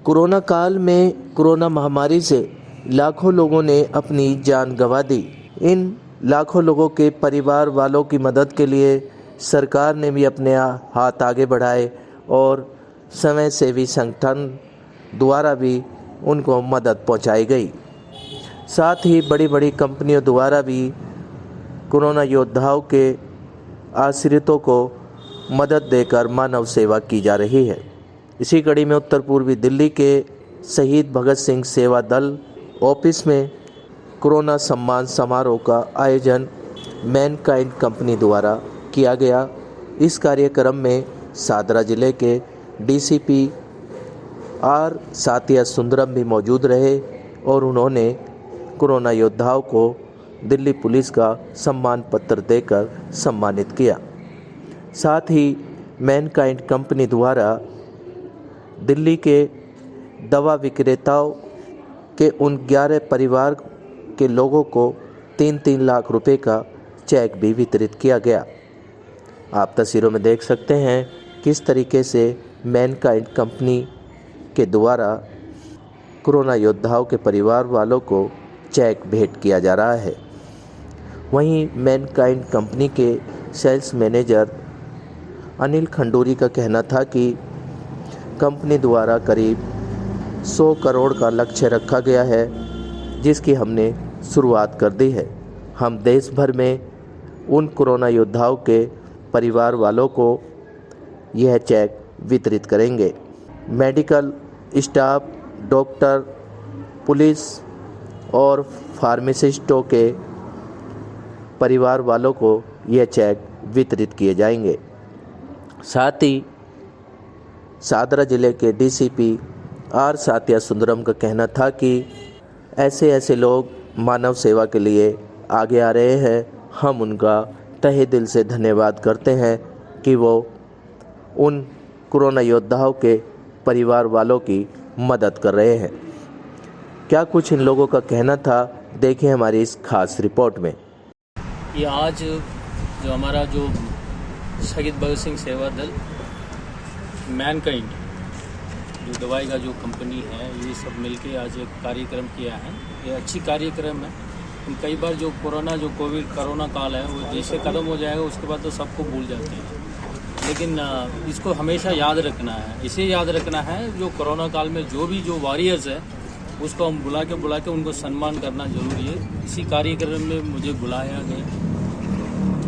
Corona काल में corona महामारी से लाखों लोगों ने अपनी जान गंवा दी। इन लाखों लोगों के परिवार वालों की मदद के लिए सरकार ने भी अपने हाथ आगे बढ़ाए और समय सेवी संगठन द्वारा भी उनको मदद पहुंचाई गई। साथ ही बड़ी बड़ी कंपनियों द्वारा भी कोरोना योद्धाओं के आश्रितों को मदद देकर मानव सेवा की जा रही है। इसी कड़ी में उत्तर पूर्वी दिल्ली के शहीद भगत सिंह सेवा दल ऑफिस में कोरोना सम्मान समारोह का आयोजन मैनकाइंड कंपनी द्वारा किया गया। इस कार्यक्रम में सादरा जिले के डीसीपी आर सातिया सुंदरम भी मौजूद रहे और उन्होंने कोरोना योद्धाओं को दिल्ली पुलिस का सम्मान पत्र देकर सम्मानित किया। साथ ही मैनकाइंड कंपनी द्वारा दिल्ली के दवा विक्रेताओं के उन 11 परिवार के लोगों को 3-3 लाख रुपए का चेक भी वितरित किया गया। आप तस्वीरों में देख सकते हैं किस तरीके से मैनकाइंड कंपनी के द्वारा कोरोना योद्धाओं के परिवार वालों को चेक भेंट किया जा रहा है। वहीं मैनकाइंड कंपनी के सेल्स मैनेजर अनिल खंडूरी का कहना था कि कंपनी द्वारा करीब 100 करोड़ का लक्ष्य रखा गया है, जिसकी हमने शुरुआत कर दी है। हम देश भर में उन कोरोना योद्धाओं के परिवार वालों को यह चेक वितरित करेंगे। मेडिकल स्टाफ, डॉक्टर, पुलिस और फार्मासिस्टों के परिवार वालों को यह चेक वितरित किए जाएंगे। साथ ही सादरा जिले के डीसीपी आर सातिया सुंदरम का कहना था कि ऐसे लोग मानव सेवा के लिए आगे आ रहे हैं। हम उनका तहे दिल से धन्यवाद करते हैं कि वो उन कोरोना योद्धाओं के परिवार वालों की मदद कर रहे हैं। क्या कुछ इन लोगों का कहना था, देखिए हमारी इस खास रिपोर्ट में। ये आज जो हमारा जो शहीद भगत सिंह सेवा दल मैनकाइंड जो दवाई का जो कंपनी है, ये सब मिलके आज एक कार्यक्रम किया है। ये अच्छी कार्यक्रम है। कई बार जो कोरोना काल है वो जैसे ख़त्म हो जाएगा उसके बाद तो सबको भूल जाते हैं, लेकिन इसको हमेशा याद रखना है। इसे याद रखना है जो कोरोना काल में जो वॉरियर्स है उसको हम बुला के उनको सम्मान करना जरूरी है। इसी कार्यक्रम में मुझे बुलाया गया,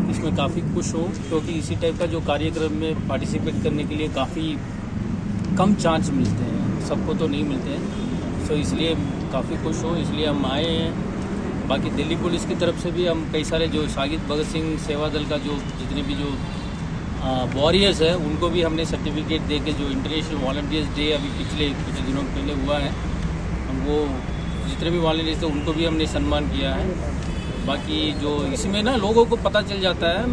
इसमें काफ़ी खुश हूँ क्योंकि इसी टाइप का जो कार्यक्रम में पार्टिसिपेट करने के लिए काफ़ी कम चांस मिलते हैं, सबको तो नहीं मिलते हैं। सो इसलिए काफ़ी खुश हूँ, इसलिए हम आए हैं। बाकी दिल्ली पुलिस की तरफ से भी हम कई सारे जो शहीद भगत सिंह सेवा दल का जो जितने भी जो वॉरियर्स है उनको भी हमने सर्टिफिकेट दे के, जो इंटरनेशनल वॉलंटियर्स डे अभी पिछले कुछ दिनों पहले हुआ है, वो जितने भी वॉलंटियर्स थे उनको भी हमने सम्मान किया है। बाकी जो इसमें ना लोगों को पता चल जाता है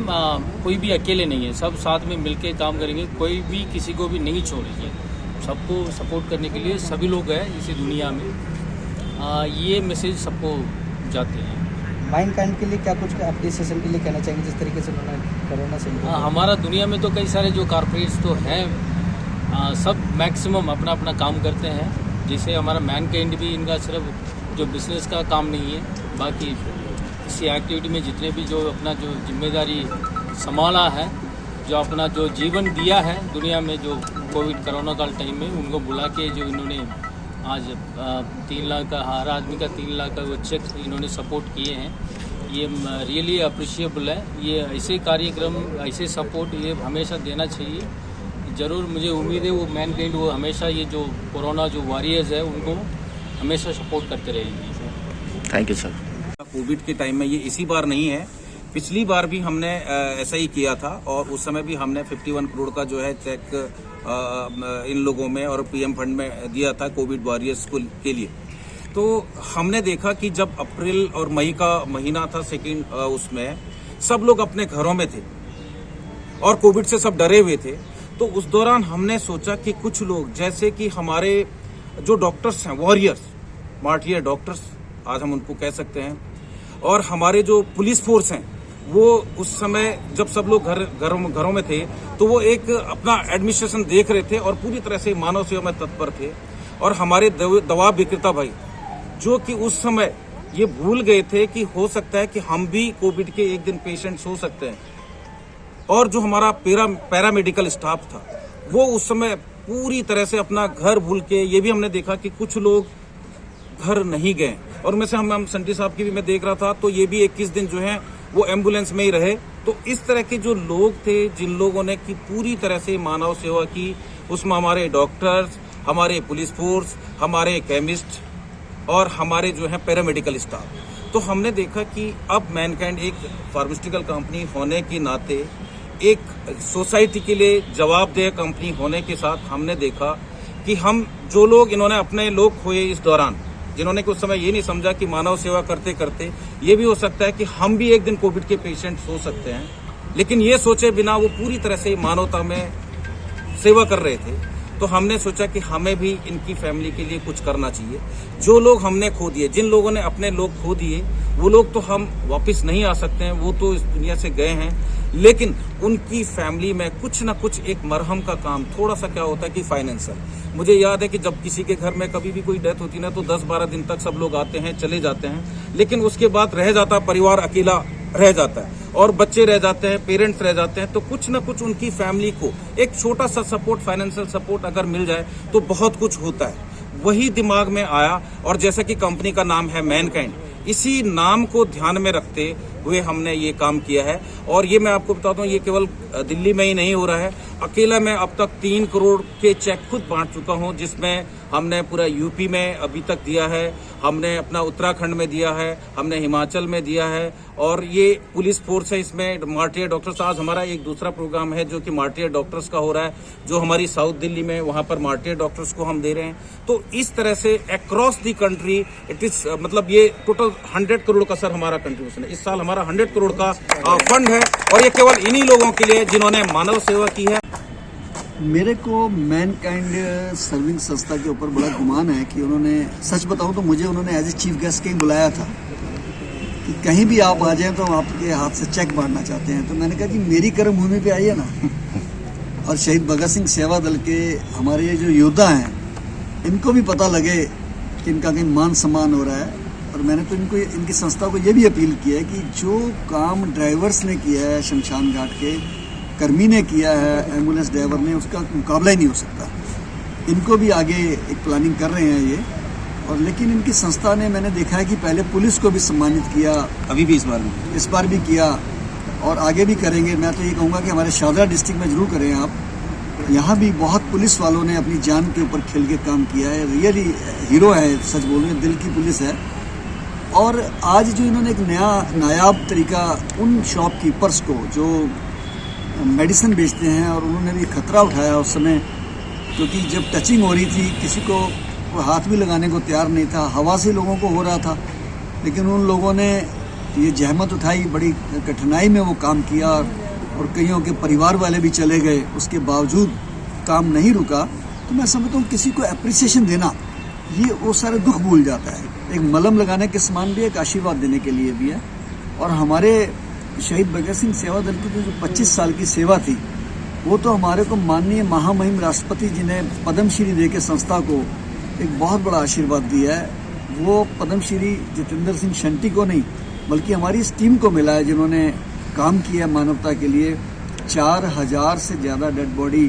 कोई भी अकेले नहीं है, सब साथ में मिलके काम करेंगे, कोई भी किसी को भी नहीं छोड़ेंगे। सबको सपोर्ट करने के लिए सभी लोग हैं इसी दुनिया में। ये मैसेज सबको जाते हैं। मैनकाइंड के लिए क्या कुछ एप्रिसिएशन के लिए कहना चाहेंगे जिस तरीके से उन्होंने कोरोना से हमारा दुनिया में तो कई सारे जो कॉर्पोरेट्स तो हैं, सब मैक्सिमम अपना अपना काम करते हैं। जैसे हमारा मैनकाइंड भी इनका सिर्फ जो बिजनेस का काम नहीं है, बाकी इसी एक्टिविटी में जितने भी जो अपना जो जिम्मेदारी संभाला है, जो अपना जो जीवन दिया है दुनिया में, जो कोरोना काल टाइम में उनको बुला के जो इन्होंने आज 3 लाख का, हर आदमी का 3 लाख का वो चेक इन्होंने सपोर्ट किए हैं, ये रियली अप्रिशिएबल है। ये ऐसे कार्यक्रम, ऐसे सपोर्ट ये हमेशा देना चाहिए। ज़रूर मुझे उम्मीद है वो मैनकाइंड वो हमेशा ये जो कोरोना जो वॉरियर्स है उनको हमेशा सपोर्ट करते रहेंगे। Thank you sir. कोविड के टाइम में ये इसी बार नहीं है, पिछली बार भी हमने ऐसा ही किया था और उस समय भी हमने 51 करोड़ का जो है चेक इन लोगों में और पीएम फंड में दिया था कोविड वॉरियर्स के लिए। तो हमने देखा कि जब अप्रैल और मई का महीना था सेकेंड, उसमें सब लोग अपने घरों में थे और कोविड से सब डरे हुए थे। तो उस दौरान हमने सोचा कि कुछ लोग जैसे कि हमारे जो डॉक्टर्स हैं, वॉरियर्स, मार्टियर डॉक्टर्स आज हम उनको कह सकते हैं, और हमारे जो पुलिस फोर्स हैं वो उस समय जब सब लोग घरों में थे तो वो एक अपना एडमिनिस्ट्रेशन देख रहे थे और पूरी तरह से मानव सेवा में तत्पर थे। और हमारे दवा विक्रेता भाई जो कि उस समय ये भूल गए थे कि हो सकता है कि हम भी कोविड के एक दिन पेशेंट्स हो सकते हैं। और जो हमारा पैरामेडिकल स्टाफ था वो उस समय पूरी तरह से अपना घर भूल के, ये भी हमने देखा कि कुछ लोग घर नहीं गए और में से हम संटी साहब की भी मैं देख रहा था, तो ये भी 21 दिन जो है वो एम्बुलेंस में ही रहे। तो इस तरह के जो लोग थे जिन लोगों ने की पूरी तरह से मानव सेवा की, उसमें हमारे डॉक्टर्स, हमारे पुलिस फोर्स, हमारे केमिस्ट और हमारे जो है पैरामेडिकल स्टाफ, तो हमने देखा कि अब मैनकाइंड एक फार्मास्यूटिकल कंपनी होने के नाते एक सोसाइटी के लिए जवाबदेह कंपनी होने के साथ हमने देखा कि हम जो लोग इन्होंने अपने लोग खोए इस दौरान, जिन्होंने कुछ समय ये नहीं समझा कि मानव सेवा करते करते ये भी हो सकता है कि हम भी एक दिन कोविड के पेशेंट्स हो सकते हैं, लेकिन ये सोचे बिना वो पूरी तरह से मानवता में सेवा कर रहे थे। तो हमने सोचा कि हमें भी इनकी फैमिली के लिए कुछ करना चाहिए। जो लोग हमने खो दिए, जिन लोगों ने अपने लोग खो दिए, वो लोग तो हम वापस नहीं आ सकते हैं, वो तो इस दुनिया से गए हैं, लेकिन उनकी फैमिली में कुछ ना कुछ एक मरहम का काम, थोड़ा सा क्या होता है कि फाइनेंशियल। मुझे याद है कि जब किसी के घर में कभी भी कोई डेथ होती ना तो 10-12 दिन तक सब लोग आते हैं, चले जाते हैं, लेकिन उसके बाद रह जाता परिवार, अकेला रह जाता है और बच्चे रह जाते हैं, पेरेंट्स रह जाते हैं। तो कुछ ना कुछ उनकी फैमिली को एक छोटा सा सपोर्ट, फाइनेंशियल सपोर्ट अगर मिल जाए तो बहुत कुछ होता है। वही दिमाग में आया और जैसा कि कंपनी का नाम है मैनकाइंड, इसी नाम को ध्यान में रखते हुए हमने ये काम किया है। और ये मैं आपको बताता हूँ, ये केवल दिल्ली में ही नहीं हो रहा है, अकेला मैं अब तक 3 करोड़ के चेक खुद बांट चुका हूँ, जिसमें हमने पूरा यूपी में अभी तक दिया है, हमने अपना उत्तराखंड में दिया है, हमने हिमाचल में दिया है, और ये पुलिस फोर्स है, इसमें मार्टियर डॉक्टर्स। आज हमारा एक दूसरा प्रोग्राम है जो कि मार्टियर डॉक्टर्स का हो रहा है, जो हमारी साउथ दिल्ली में, वहां पर मार्टियर डॉक्टर्स को हम दे रहे हैं। तो इस तरह से across the country it is, मतलब ये टोटल 100 करोड़ का सर हमारा कंट्रीब्यूशन है। इस साल हमारा 100 करोड़ का फंड है और ये केवल इन्हीं लोगों के लिए जिन्होंने मानव सेवा की है। मेरे को मैनकाइंड सर्विंग संस्था के ऊपर बड़ा गुमान है कि उन्होंने, सच बताऊं तो मुझे उन्होंने एज ए चीफ गेस्ट कहीं बुलाया था कि कहीं भी आप आ जाएं तो आपके हाथ से चेक बांटना चाहते हैं। तो मैंने कहा कि मेरी कर्म भूमि पे आइए ना। और शहीद भगत सिंह सेवा दल के हमारे ये जो योद्धा हैं, इनको भी पता लगे कि इनका कहीं मान सम्मान हो रहा है। और मैंने तो इनको, इनकी संस्था को ये भी अपील किया है कि जो काम ड्राइवर्स ने किया है, शमशान घाट के कर्मी ने किया है, एम्बुलेंस ड्राइवर ने, उसका मुकाबला ही नहीं हो सकता। इनको भी आगे एक प्लानिंग कर रहे हैं ये। और लेकिन इनकी संस्था ने, मैंने देखा है कि पहले पुलिस को भी सम्मानित किया, अभी भी इस बार भी किया और आगे भी करेंगे। मैं तो ये कहूँगा कि हमारे शाहदरा डिस्ट्रिक्ट में जरूर करें आप। यहाँ भी बहुत पुलिस वालों ने अपनी जान के ऊपर खेल के काम किया है, रियली हीरो है, सच बोल रहे, दिल की पुलिस है। और आज जो इन्होंने एक नया नायाब तरीका उन शॉपकीपर्स को जो मेडिसिन बेचते हैं, और उन्होंने भी खतरा उठाया उस समय, क्योंकि जब टचिंग हो रही थी किसी को हाथ भी लगाने को तैयार नहीं था, हवा से लोगों को हो रहा था, लेकिन उन लोगों ने ये जहमत उठाई, बड़ी कठिनाई में वो काम किया और कईयों के परिवार वाले भी चले गए, उसके बावजूद काम नहीं रुका। तो मैं समझता हूँ किसी को अप्रिसिएशन देना, ये वो सारे दुख भूल जाता है। एक मलम लगाने के समान भी, एक आशीर्वाद देने के लिए भी है। और हमारे शहीद भगत सिंह सेवा दल की जो 25 साल की सेवा थी, वो तो हमारे को माननीय महामहिम राष्ट्रपति जी ने पद्मश्री दे के संस्था को एक बहुत बड़ा आशीर्वाद दिया है। वो पद्मश्री जितेंद्र सिंह शंटी को नहीं, बल्कि हमारी इस टीम को मिला है जिन्होंने काम किया मानवता के लिए। 4000 से ज़्यादा डेड बॉडी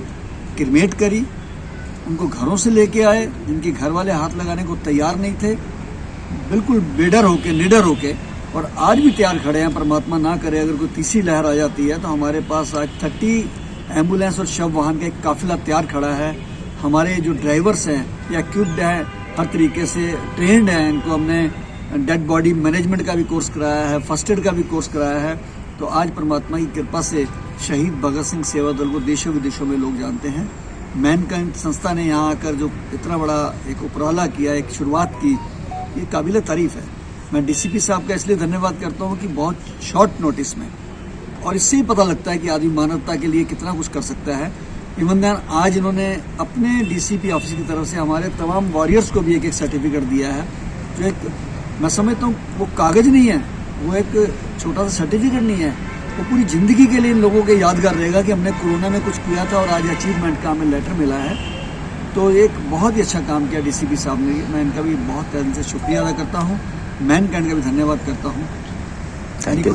क्रिमेट करी, उनको घरों से लेके आए, जिनके घर वाले हाथ लगाने को तैयार नहीं थे, बिल्कुल बेडर होके, निडर होके, और आज भी तैयार खड़े हैं। परमात्मा ना करे अगर कोई तीसरी लहर आ जाती है तो हमारे पास आज 30 एम्बुलेंस और शव वाहन का एक काफिला तैयार खड़ा है। हमारे जो ड्राइवर्स हैं या इक्विप्ड हैं, हर तरीके से ट्रेंड हैं, इनको हमने डेड बॉडी मैनेजमेंट का भी कोर्स कराया है, फर्स्ट एड का भी कोर्स कराया है। तो आज परमात्मा की कृपा से शहीद भगत सिंह सेवा दल को देशों विदेशों में लोग जानते हैं। मैनकाइंड संस्था ने यहाँ आकर जो इतना बड़ा एक उपराला किया, एक शुरुआत की, ये काबिल तारीफ है। मैं डीसीपी साहब का इसलिए धन्यवाद करता हूँ कि बहुत शॉर्ट नोटिस में, और इससे ही पता लगता है कि आदमी मानवता के लिए कितना कुछ कर सकता है। ईमानदार आज इन्होंने अपने डीसीपी ऑफिस की तरफ से हमारे तमाम वॉरियर्स को भी एक सर्टिफिकेट दिया है, जो एक, मैं समझता हूँ वो कागज नहीं है, वो एक छोटा सा सर्टिफिकेट नहीं है, वो पूरी ज़िंदगी के लिए इन लोगों के यादगार रहेगा कि हमने कोरोना में कुछ किया था और आज अचीवमेंट का हमें लेटर मिला है। तो एक बहुत ही अच्छा काम किया डीसीपी साहब ने। मैं इनका भी बहुत दिल से शुक्रिया अदा करता हूँ, मैनकाइंड का भी धन्यवाद करता हूँ। Thank you.